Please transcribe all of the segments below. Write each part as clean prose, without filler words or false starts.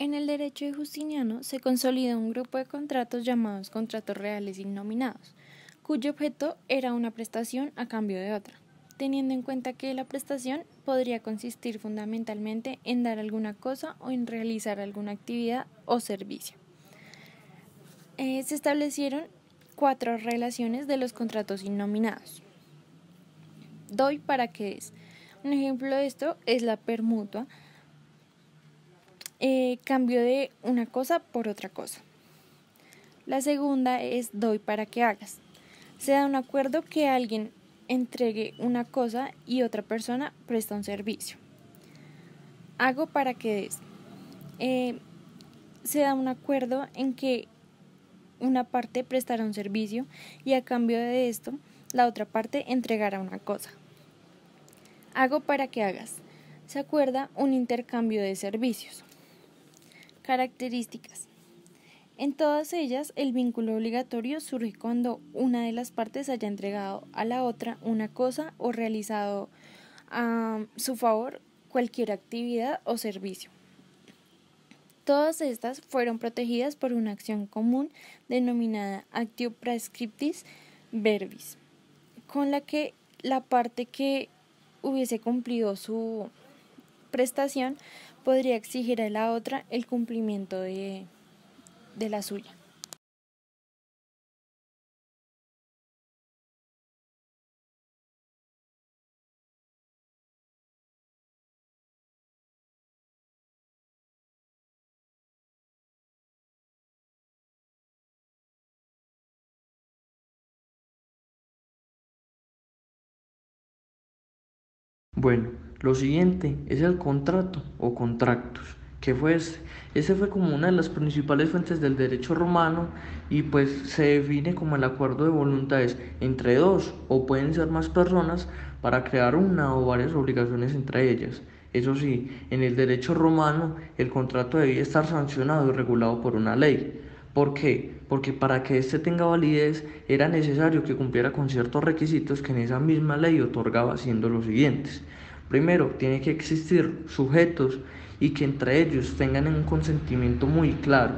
En el derecho de Justiniano se consolida un grupo de contratos llamados contratos reales innominados, cuyo objeto era una prestación a cambio de otra, teniendo en cuenta que la prestación podría consistir fundamentalmente en dar alguna cosa o en realizar alguna actividad o servicio. Se establecieron 4 relaciones de los contratos innominados. Doy para que des. Un ejemplo de esto es la permutua, cambio de una cosa por otra cosa. La segunda es doy para que hagas. Se da un acuerdo que alguien entregue una cosa y otra persona presta un servicio. Hago para que des. Se da un acuerdo en que una parte prestará un servicio y a cambio de esto la otra parte entregará una cosa. Hago para que hagas. Se acuerda un intercambio de servicios. Características. En todas ellas, el vínculo obligatorio surge cuando una de las partes haya entregado a la otra una cosa o realizado a su favor cualquier actividad o servicio. Todas estas fueron protegidas por una acción común denominada actio praescriptis verbis, con la que la parte que hubiese cumplido su prestación podría exigir a la otra el cumplimiento de la suya. Bueno, lo siguiente es el contrato o contractus. ¿Qué fue este? Este fue como una de las principales fuentes del derecho romano y pues se define como el acuerdo de voluntades entre dos o pueden ser más personas para crear una o varias obligaciones entre ellas. Eso sí, en el derecho romano el contrato debía estar sancionado y regulado por una ley. ¿Por qué? Porque para que éste tenga validez era necesario que cumpliera con ciertos requisitos que en esa misma ley otorgaba, siendo los siguientes. Primero, tiene que existir sujetos y que entre ellos tengan un consentimiento muy claro.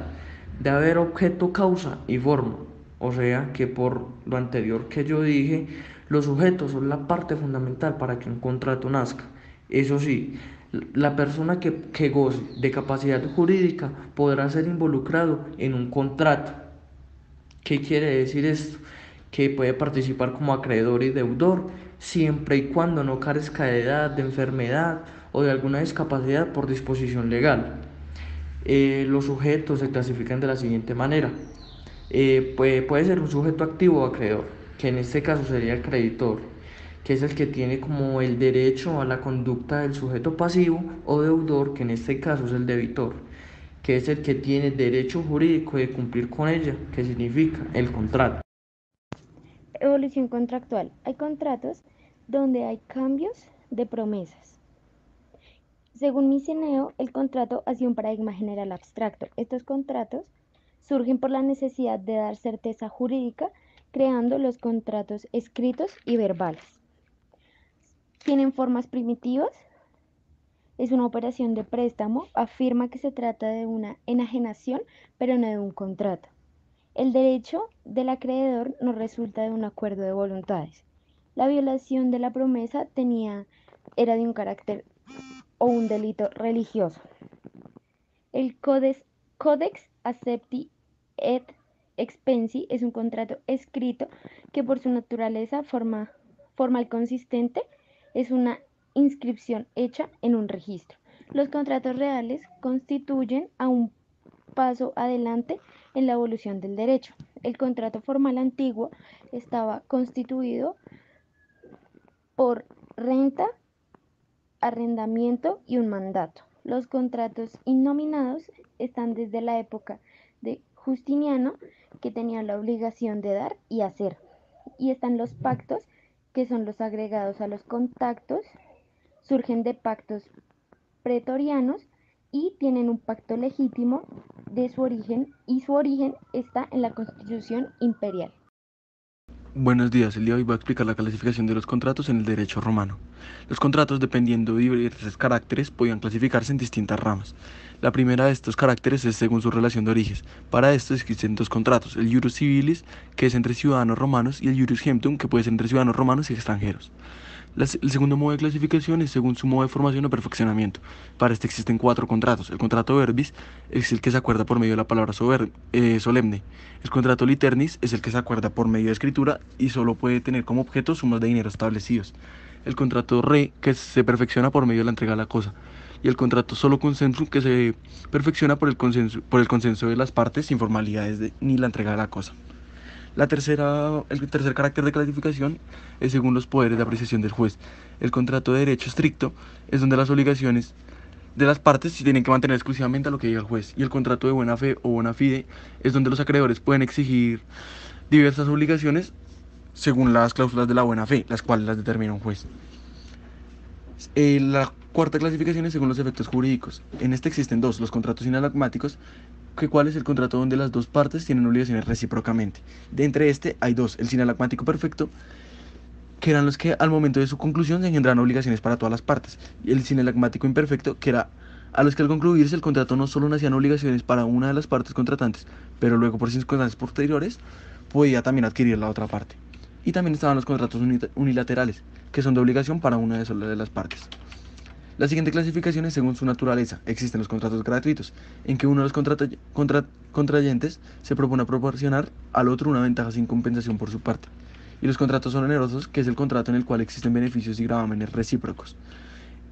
De haber objeto, causa y forma. O sea que por lo anterior que yo dije, los sujetos son la parte fundamental para que un contrato nazca. Eso sí, la persona que goce de capacidad jurídica podrá ser involucrado en un contrato. ¿Qué quiere decir esto? Que puede participar como acreedor y deudor siempre y cuando no carezca de edad, de enfermedad o de alguna discapacidad por disposición legal. Los sujetos se clasifican de la siguiente manera. Puede ser un sujeto activo o acreedor, que en este caso sería el creditor, que es el que tiene como el derecho a la conducta del sujeto pasivo, o deudor, que en este caso es el debitor, que es el que tiene derecho jurídico de cumplir con ella, que significa el contrato. Evolución contractual. Hay contratos donde hay cambios de promesas. Según Miceneo, el contrato ha sido un paradigma general abstracto. Estos contratos surgen por la necesidad de dar certeza jurídica, creando los contratos escritos y verbales. Tienen formas primitivas. Es una operación de préstamo. Afirma que se trata de una enajenación, pero no de un contrato. El derecho del acreedor no resulta de un acuerdo de voluntades. La violación de la promesa era de un carácter o un delito religioso. El Codex Accepti et Expensi es un contrato escrito que por su naturaleza formal consistente es una inscripción hecha en un registro. Los contratos reales constituyen a un paso adelante en la evolución del derecho. El contrato formal antiguo estaba constituido por renta, arrendamiento y un mandato. Los contratos innominados están desde la época de Justiniano, que tenía la obligación de dar y hacer. Y están los pactos, que son los agregados a los contactos, surgen de pactos pretorianos y tienen un pacto legítimo de su origen, y su origen está en la Constitución imperial. Buenos días, el día de hoy voy a explicar la clasificación de los contratos en el derecho romano. Los contratos, dependiendo de diversos caracteres, podían clasificarse en distintas ramas. La primera de estos caracteres es según su relación de origen. Para esto existen dos contratos, el ius civilis, que es entre ciudadanos romanos, y el ius gentium, que puede ser entre ciudadanos romanos y extranjeros. El segundo modo de clasificación es según su modo de formación o perfeccionamiento. Para este existen cuatro contratos. El contrato verbis es el que se acuerda por medio de la palabra solemne. El contrato liternis es el que se acuerda por medio de escritura y solo puede tener como objeto sumas de dinero establecidos. El contrato re, que se perfecciona por medio de la entrega de la cosa. Y el contrato solo consensum, que se perfecciona por el consenso de las partes sin formalidades ni la entrega de la cosa. El tercer carácter de clasificación es según los poderes de apreciación del juez. El contrato de derecho estricto es donde las obligaciones de las partes se tienen que mantener exclusivamente a lo que diga el juez. Y el contrato de buena fe o bona fide es donde los acreedores pueden exigir diversas obligaciones según las cláusulas de la buena fe, las cuales las determina un juez. La cuarta clasificación es según los efectos jurídicos. En este existen dos, los contratos sinalagmáticos, cuál es el contrato donde las dos partes tienen obligaciones recíprocamente. De entre este hay dos, el sinalagmático perfecto, que eran los que al momento de su conclusión se engendran obligaciones para todas las partes, y el sinalagmático imperfecto, que era a los que al concluirse el contrato no solo nacían obligaciones para una de las partes contratantes, pero luego por circunstancias posteriores podía también adquirir la otra parte. Y también estaban los contratos unilaterales, que son de obligación para una de las partes. La siguiente clasificación es según su naturaleza. Existen los contratos gratuitos, en que uno de los contrayentes se propone proporcionar al otro una ventaja sin compensación por su parte. Y los contratos onerosos, que es el contrato en el cual existen beneficios y gravámenes recíprocos.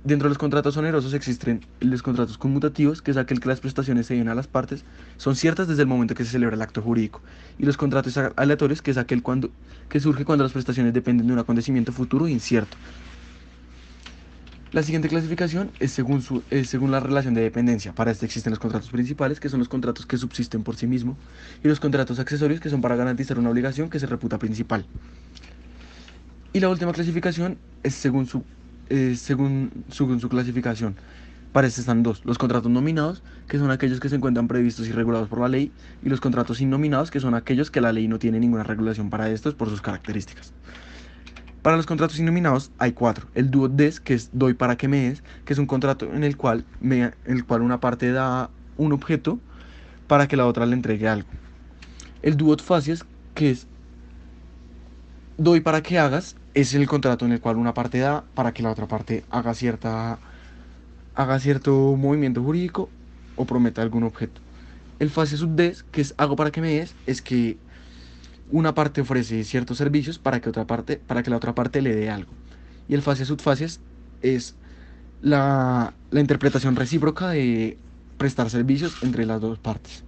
Dentro de los contratos onerosos existen los contratos conmutativos, que es aquel que las prestaciones se deben a las partes, son ciertas desde el momento que se celebra el acto jurídico. Y los contratos aleatorios, que es aquel que surge cuando las prestaciones dependen de un acontecimiento futuro e incierto. La siguiente clasificación es según la relación de dependencia. Para este existen los contratos principales, que son los contratos que subsisten por sí mismos, y los contratos accesorios, que son para garantizar una obligación que se reputa principal. Y la última clasificación es según su clasificación. Para este están dos, los contratos nominados, que son aquellos que se encuentran previstos y regulados por la ley, y los contratos innominados, que son aquellos que la ley no tiene ninguna regulación para estos por sus características. Para los contratos innominados hay cuatro. El duo des, que es doy para que me des, que es un contrato en el cual una parte da un objeto para que la otra le entregue algo. El duo facies, que es doy para que hagas, es el contrato en el cual una parte da para que la otra parte haga cierto movimiento jurídico o prometa algún objeto. El facies sub des, que es hago para que me des, es que una parte ofrece ciertos servicios para que la otra parte le dé algo. Y el facies sub facies es la interpretación recíproca de prestar servicios entre las dos partes.